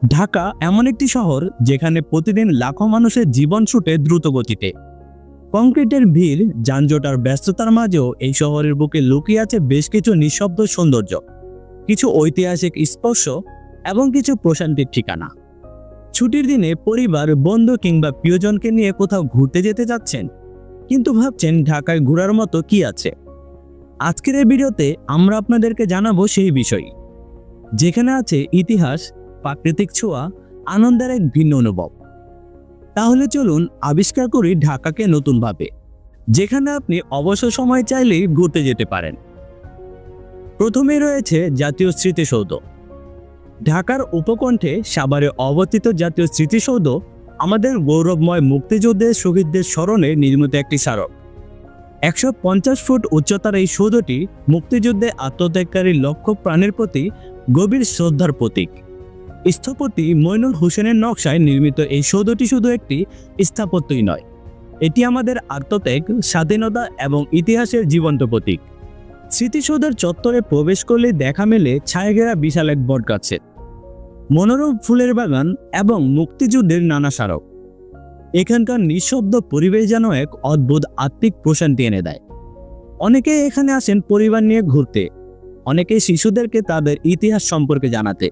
ঢাকা এমন একটি শহর যেখানে প্রতিদিন লাখো মানুষের জীবন ছুটে দ্রুত গতিতে। কংক্রিটের ভিড়, যানজট আর ব্যস্ততার মাঝেও এই শহরের বুকে লুকিয়ে আছে বেশ কিছু নিঃশব্দ সৌন্দর্য, কিছু ঐতিহাসিক স্পর্শ এবং কিছু প্রশান্তির ঠিকানা। ছুটির দিনে পরিবার, বন্ধু কিংবা প্রিয়জনকে নিয়ে কোথাও ঘুরতে যেতে যাচ্ছেন, কিন্তু ভাবছেন ঢাকায় ঘোরার মতো কি আছে। আজকের এই ভিডিওতে আমরা আপনাদেরকে জানাবো সেই বিষয়, যেখানে আছে ইতিহাস, প্রাকৃতিক ছোঁয়া, আনন্দের এক ভিন্ন অনুভব। তাহলে চলুন আবিষ্কার করি ঢাকাকে নতুনভাবে, যেখানে আপনি অবসর সময় চাইলেই ঘুরতে যেতে পারেন। প্রথমে রয়েছে জাতীয় স্মৃতিসৌধ। ঢাকার উপকণ্ঠে সাভারে অবস্থিত জাতীয় স্মৃতিসৌধ আমাদের গৌরবময় মুক্তিযুদ্ধের শহীদদের স্মরণে নির্মিত একটি স্মারক। 150 ফুট উচ্চতার এই সৌধটি মুক্তিযুদ্ধে আত্মত্যাগকারী লক্ষ প্রাণের প্রতি গভীর শ্রদ্ধার প্রতীক। স্থপতি মইনুল হোসেনের নকশায় নির্মিত এই সৌধটি শুধু একটি স্থাপত্যই নয়, এটি আমাদের আত্মত্যাগ, স্বাধীনতা এবং ইতিহাসের জীবন্ত প্রতীক। স্মৃতিসৌধের চত্বরে প্রবেশ করলে দেখা মেলে ছায়াঘেরা বিশাল এক বটগাছের, মনোরম ফুলের বাগান এবং মুক্তিযুদ্ধের নানা স্মারক। এখানকার নিঃশব্দ পরিবেশ যেন এক অদ্ভুত আত্মিক প্রশান্তি এনে দেয়। অনেকে এখানে আসেন পরিবার নিয়ে ঘুরতে, অনেকে শিশুদেরকে তাদের ইতিহাস সম্পর্কে জানাতে,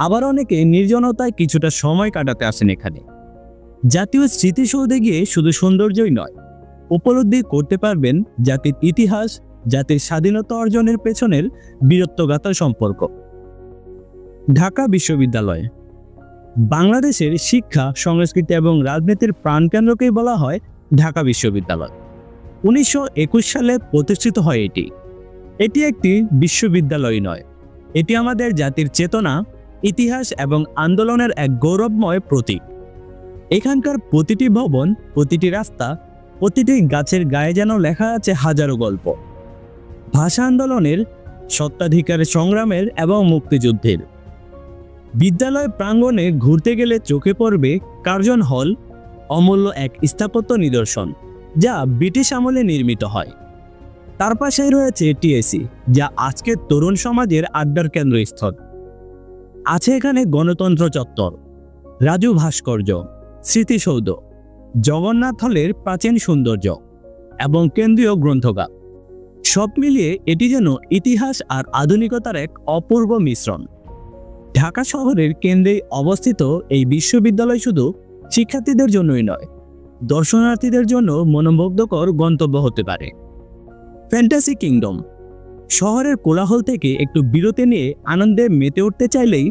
আবার অনেকে নির্জনতায় কিছুটা সময় কাটাতে আসেন এখানে। জাতীয় স্মৃতিসৌধে গিয়ে শুধু সৌন্দর্যই নয়, উপলব্ধি করতে পারবেন জাতির ইতিহাস, জাতির স্বাধীনতা অর্জনের পেছনের বীরত্বগাথার সম্পর্ক। ঢাকা বিশ্ববিদ্যালয় বাংলাদেশের শিক্ষা, সংস্কৃতি এবং রাজনীতির প্রাণকেন্দ্রকেই বলা হয় ঢাকা বিশ্ববিদ্যালয়। 1921 সালে প্রতিষ্ঠিত হয় এটি। এটি একটি বিশ্ববিদ্যালয় নয়, এটি আমাদের জাতির চেতনা, ইতিহাস এবং আন্দোলনের এক গৌরবময় প্রতীক। এখানকার প্রতিটি ভবন, প্রতিটি রাস্তা, প্রতিটি গাছের গায়ে যেন লেখা আছে হাজারো গল্প, ভাষা আন্দোলনের, সত্ত্বাধিকারের সংগ্রামের এবং মুক্তিযুদ্ধের। বিদ্যালয় প্রাঙ্গণে ঘুরতে গেলে চোখে পড়বে কার্জন হল, অমূল্য এক স্থাপত্য নিদর্শন যা ব্রিটিশ আমলে নির্মিত হয়। তার পাশেই রয়েছে টিএসসি, যা আজকের তরুণ সমাজের আড্ডার কেন্দ্রস্থল। আছে এখানে গণতন্ত্র চত্বর, রাজু ভাস্কর্য, স্মৃতিসৌধ, জগন্নাথ হলের প্রাচীন সৌন্দর্য এবং কেন্দ্রীয় গ্রন্থাগার। সব মিলিয়ে এটি যেন ইতিহাস আর আধুনিকতার এক অপূর্ব মিশ্রণ। ঢাকা শহরের কেন্দ্রে অবস্থিত এই বিশ্ববিদ্যালয় শুধু শিক্ষার্থীদের জন্যই নয়, দর্শনার্থীদের জন্য মনোমুগ্ধকর গন্তব্য হতে পারে। ফ্যান্টাসি কিংডম শহরের কোলাহল থেকে একটু বিরতি নিয়ে আনন্দে মেতে উঠতে চাইলেই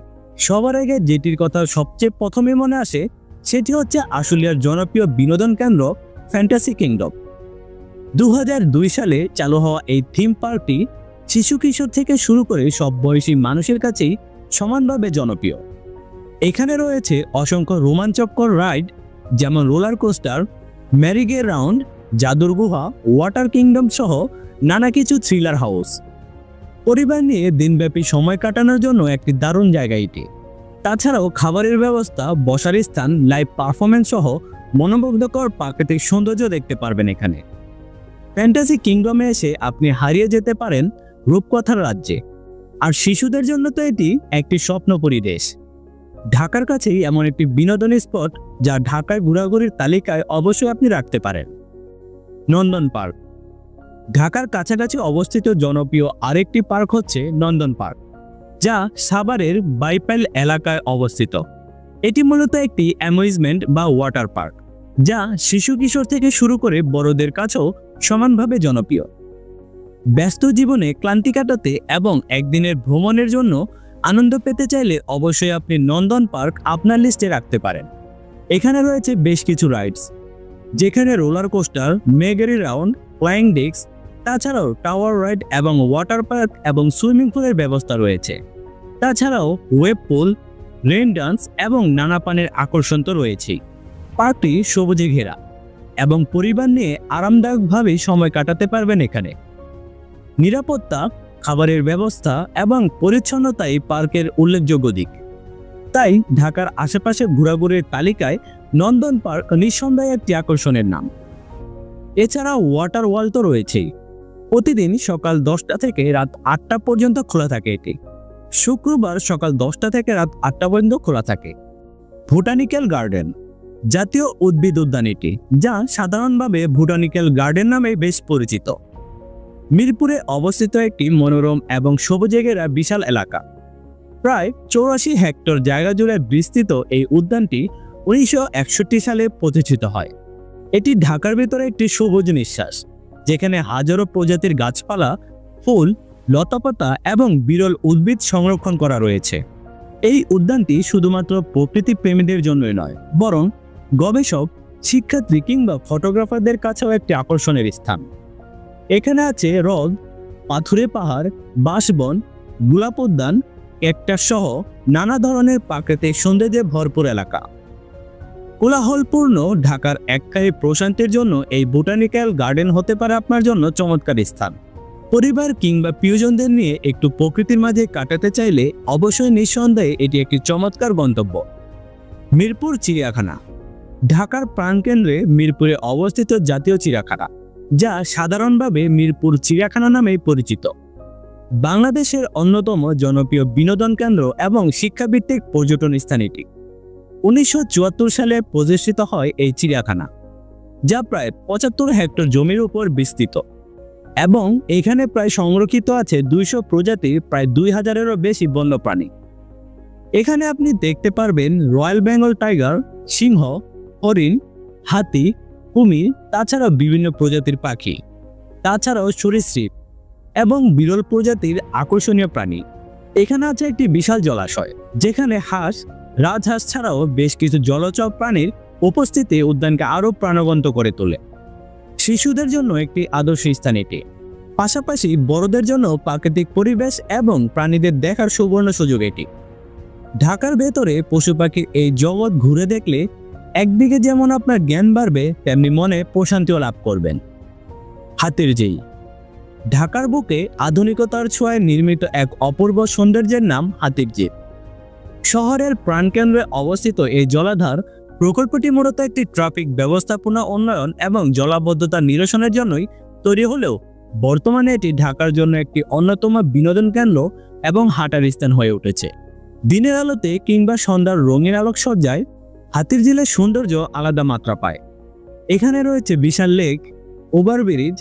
সবার আগে যেটির কথা সবচেয়ে প্রথমে মনে আসে সেটি হচ্ছে আশুলিয়ার জনপ্রিয় বিনোদন কেন্দ্র ফ্যান্টাসি কিংডম। 2002 সালে চালু হওয়া এই থিম পার্কটি শিশু কিশোর থেকে শুরু করে সব বয়সী মানুষের কাছেই সমানভাবে জনপ্রিয়। এখানে রয়েছে অসংখ্য রোমাঞ্চকর রাইড, যেমন রোলার কোস্টার, ম্যারিগে রাউন্ড, জাদুর গুহা, ওয়াটার কিংডম সহ নানা কিছু থ্রিলার হাউস। পরিবার নিয়ে দিনব্যাপী সময় কাটানোর জন্য একটি দারুণ জায়গা এটি। তাছাড়াও খাবারের ব্যবস্থা, বসার স্থান, লাইভ পারফরমেন্স সহ মনোমুগ্ধকর প্রাকৃতিক সৌন্দর্য দেখতে পারবেন এখানে। ফ্যান্টাসি কিংডমে এসে আপনি হারিয়ে যেতে পারেন রূপকথার রাজ্যে। আর শিশুদের জন্য তো এটি একটি স্বপ্নপুরী দেশ। ঢাকার কাছেই এমন একটি বিনোদনী স্পট যা ঢাকায় ঘোরাঘুরির তালিকায় অবশ্যই আপনি রাখতে পারেন। নন্দন পার্ক ঢাকার কাছাকাছি অবস্থিত জনপ্রিয় আরেকটি পার্ক হচ্ছে নন্দন পার্ক, যা সাভারের বাইপাইল এলাকায় অবস্থিত। এটি মূলত একটি অ্যামিউজমেন্ট বা ওয়াটার পার্ক, যা শিশু কিশোর থেকে শুরু করে বড়দের কাছেও সমানভাবে জনপ্রিয়। ব্যস্ত জীবনে ক্লান্তি কাটাতে এবং একদিনের ভ্রমণের জন্য আনন্দ পেতে চাইলে অবশ্যই আপনি নন্দন পার্ক আপনার লিস্টে রাখতে পারেন। এখানে রয়েছে বেশ কিছু রাইডস, যেখানে roller coaster, merry go round, flying disc, তাছাড়াও টাওয়ার রাইড এবং ওয়াটার পার্ক এবং সুইমিং পুলের ব্যবস্থা রয়েছে। তাছাড়াও ওয়েব পুল, রেইন ডান্স এবং নানা পানির আকর্ষণ তো রয়েছেই। পার্কটি সবুজে ঘেরা এবং পরিবার নিয়ে আরামদায়কভাবে সময় কাটাতে পারবেন এখানে। নিরাপত্তা, খাবারের ব্যবস্থা এবং পরিচ্ছন্নতা এই পার্কের উল্লেখযোগ্য দিক। তাই ঢাকার আশেপাশে ঘোরাঘুরির তালিকায় নন্দন পার্ক নিঃসন্দেহে একটি আকর্ষণের নাম। এছাড়া ওয়াটার ওয়ার্ল্ড তো রয়েছেই। প্রতিদিন সকাল 10টা থেকে রাত 8টা পর্যন্ত খোলা থাকে এটি। শুক্রবার সকাল 10টা থেকে রাত 8টা পর্যন্ত খোলা থাকে। বোটানিক্যাল গার্ডেন জাতীয় উদ্ভিদ উদ্যান এটি, যা সাধারণভাবে বোটানিক্যাল গার্ডেন নামে বেশ পরিচিত। মিরপুরে অবস্থিত একটি মনোরম এবং সবুজে ঘেরা বিশাল এলাকা। প্রায় 84 হেক্টর জায়গা জুড়ে বিস্তৃত এই উদ্যানটি 1961 সালে প্রতিষ্ঠিত হয়। এটি ঢাকার ভিতরে একটি সবুজ নিঃশ্বাস, যেখানে হাজারো প্রজাতির গাছপালা, ফুল, লতাপাতা এবং বিরল উদ্ভিদ সংরক্ষণ করা রয়েছে। এই উদ্যানটি শুধুমাত্র প্রকৃতি প্রেমীদের জন্যই নয়, বরং গবেষক, শিক্ষার্থী কিংবা ফটোগ্রাফারদের কাছেও একটি আকর্ষণের স্থান। এখানে আছে হ্রদ, পাথুরে পাহাড়, বাঁশবন, গোলাপ উদ্যান, ক্যাকটাস সহ নানা ধরনের প্রাকৃতিক সৌন্দর্যে ভরপুর এলাকা। কোলাহলপূর্ণ ঢাকার একঘেয়ে প্রশান্তির জন্য এই বোটানিক্যাল গার্ডেন হতে পারে আপনার জন্য চমৎকার স্থান। পরিবার কিংবা প্রিয়জনদের নিয়ে একটু প্রকৃতির মাঝে কাটাতে চাইলে অবশ্যই নিঃসন্দেহে এটি একটি চমৎকার গন্তব্য। মিরপুর চিড়িয়াখানা ঢাকার প্রাণকেন্দ্রে মিরপুরে অবস্থিত জাতীয় চিড়িয়াখানা, যা সাধারণভাবে মিরপুর চিড়িয়াখানা নামেই পরিচিত। বাংলাদেশের অন্যতম জনপ্রিয় বিনোদন কেন্দ্র এবং শিক্ষাভিত্তিক পর্যটন স্থান এটি। 1974 সালে প্রতিষ্ঠিত হয় এই চিড়িয়াখানা, যা প্রায় 75 হেক্টর জমির উপর বিস্তৃত এবং এখানে প্রায় সংরক্ষিত আছে 200 প্রজাতির প্রায় 2000-এরও বেশি বন্যপ্রাণী। এখানে আপনি দেখতে পারবেন রয়্যাল বেঙ্গল টাইগার, সিংহ, হরিণ, হাতি, কুমির, তাছাড়াও বিভিন্ন প্রজাতির পাখি, তাছাড়াও সরীসৃপ এবং বিরল প্রজাতির আকর্ষণীয় প্রাণী। এখানে আছে একটি বিশাল জলাশয়, যেখানে হাঁস, রাজহাঁস ছাড়াও বেশ কিছু জলচর প্রাণীর উপস্থিতি উদ্যানকে আরও প্রাণবন্ত করে তোলে। শিশুদের জন্য একটি আদর্শ স্থান এটি, পাশাপাশি বড়দের জন্য প্রাকৃতিক পরিবেশ এবং প্রাণীদের দেখার সুবর্ণ সুযোগ এটি। ঢাকার ভেতরে পশু পাখির এই জগৎ ঘুরে দেখলে একদিকে যেমন আপনার জ্ঞান বাড়বে, তেমনি মনে প্রশান্তিও লাভ করবেন। হাতিরঝিল ঢাকার বুকে আধুনিকতার ছোঁয়ায় নির্মিত এক অপূর্ব সৌন্দর্যের নাম হাতিরঝিল। শহরের প্রাণকেন্দ্রে অবস্থিত এই জলাধার প্রকল্পটি মূলত একটি ট্রাফিক ব্যবস্থাপনা উন্নয়ন এবং জলাবদ্ধতা নিরসনের জন্যই তৈরি হলেও বর্তমানে এটি ঢাকার জন্য একটি অন্যতম বিনোদন কেন্দ্র এবং হাঁটার স্থান হয়ে উঠেছে। দিনের আলোতে কিংবা সন্ধ্যার রঙিন আলোকসজ্জায় হাতিরঝিলের সৌন্দর্য আলাদা মাত্রা পায়। এখানে রয়েছে বিশাল লেক, ওভারব্রিজ,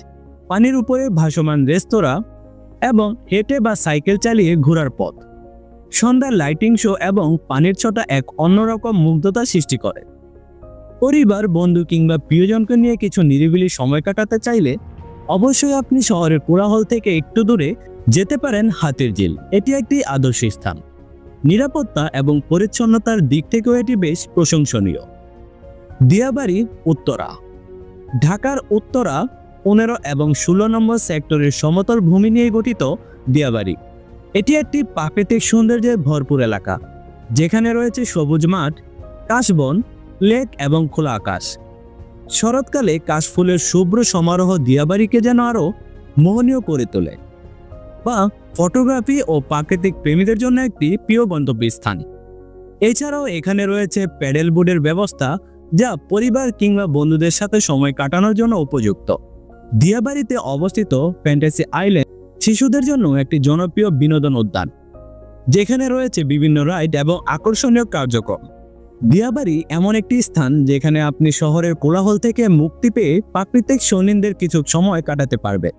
পানির উপরে ভাসমান রেস্তোরাঁ এবং হেঁটে বা সাইকেল চালিয়ে ঘোরার পথ। সন্ধ্যার লাইটিং শো এবং পানির ছটা এক অন্যরকম মুগ্ধতা সৃষ্টি করে। পরিবার, বন্ধু কিংবা প্রিয়জনকে নিয়ে কিছু নিরিবিলি সময় কাটাতে চাইলে অবশ্যই আপনি শহরের কোলাহল থেকে একটু দূরে যেতে পারেন হাতিরঝিল। এটি একটি আদর্শ স্থান। নিরাপত্তা এবং পরিচ্ছন্নতার দিক থেকেও এটি বেশ প্রশংসনীয়। দিয়াবাড়ি উত্তরা ঢাকার উত্তরা 15 এবং 16 নম্বর সেক্টরের সমতল ভূমি নিয়ে গঠিত দিয়াবাড়ি। এটি একটি প্রাকৃতিক সৌন্দর্যে ভরপুর এলাকা, যেখানে রয়েছে সবুজ মাঠ, কাশবন, লেক এবং খোলা আকাশ। শরৎকালে কাশফুলের শুভ্র সমারোহ দিয়াবাড়িকে যেন আরও মোহনীয় করে তোলে, বা ফটোগ্রাফি ও প্রাকৃতিক প্রেমীদের জন্য একটি প্রিয় গন্তব্যস্থান। এছাড়াও এখানে রয়েছে প্যাডেল বোর্ডের ব্যবস্থা, যা পরিবার কিংবা বন্ধুদের সাথে সময় কাটানোর জন্য উপযুক্ত। দিয়াবাড়িতে অবস্থিত ফ্যান্টাসি আইল্যান্ড শিশুদের জন্য একটি জনপ্রিয় বিনোদন উদ্যান, যেখানে রয়েছে বিভিন্ন রাইড এবং আকর্ষণীয় কার্যক্রম। দিয়াবাড়ি এমন একটি স্থান যেখানে আপনি শহরের কোলাহল থেকে মুক্তি পেয়ে প্রাকৃতিক সৌন্দর্যের কিছু সময় কাটাতে পারবে।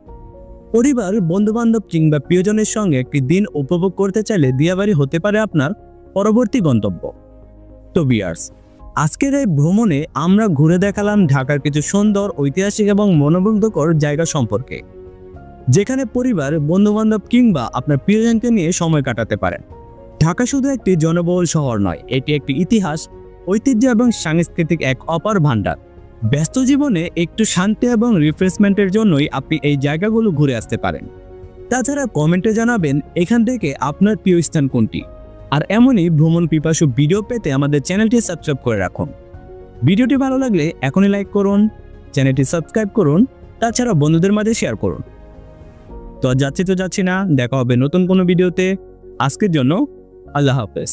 পরিবার, বন্ধুবান্ধব কিংবা প্রিয়জনের সঙ্গে একটি দিন উপভোগ করতে চাইলে দিয়াবাড়ি হতে পারে আপনার পরবর্তী গন্তব্য। তো ভিউয়ার্স, আজকের এই ভ্রমণে আমরা ঘুরে দেখালাম ঢাকার কিছু সুন্দর, ঐতিহাসিক এবং মনোমুগ্ধকর জায়গা সম্পর্কে, যেখানে পরিবার, বন্ধুবান্ধব কিংবা আপনার প্রিয়জনকে নিয়ে সময় কাটাতে পারেন। ঢাকা শুধু একটি জনবহুল শহর নয়, এটি একটি ইতিহাস, ঐতিহ্য এবং সাংস্কৃতিক এক অপার ভান্ডার। ব্যস্ত জীবনে একটু শান্তি এবং রিফ্রেশমেন্টের জন্যই আপনি এই জায়গাগুলো ঘুরে আসতে পারেন। তাছাড়া কমেন্টে জানাবেন এখান থেকে আপনার প্রিয় স্থান কোনটি। আর এমনই ভ্রমণ পিপাসু ভিডিও পেতে আমাদের চ্যানেলটি সাবস্ক্রাইব করে রাখুন। ভিডিওটি ভালো লাগলে এখনই লাইক করুন, চ্যানেলটি সাবস্ক্রাইব করুন, তাছাড়া বন্ধুদের মাঝে শেয়ার করুন। তো যাচ্ছি না, দেখা হবে নতুন কোনো ভিডিওতে। আজকের জন্য আল্লাহ হাফেজ।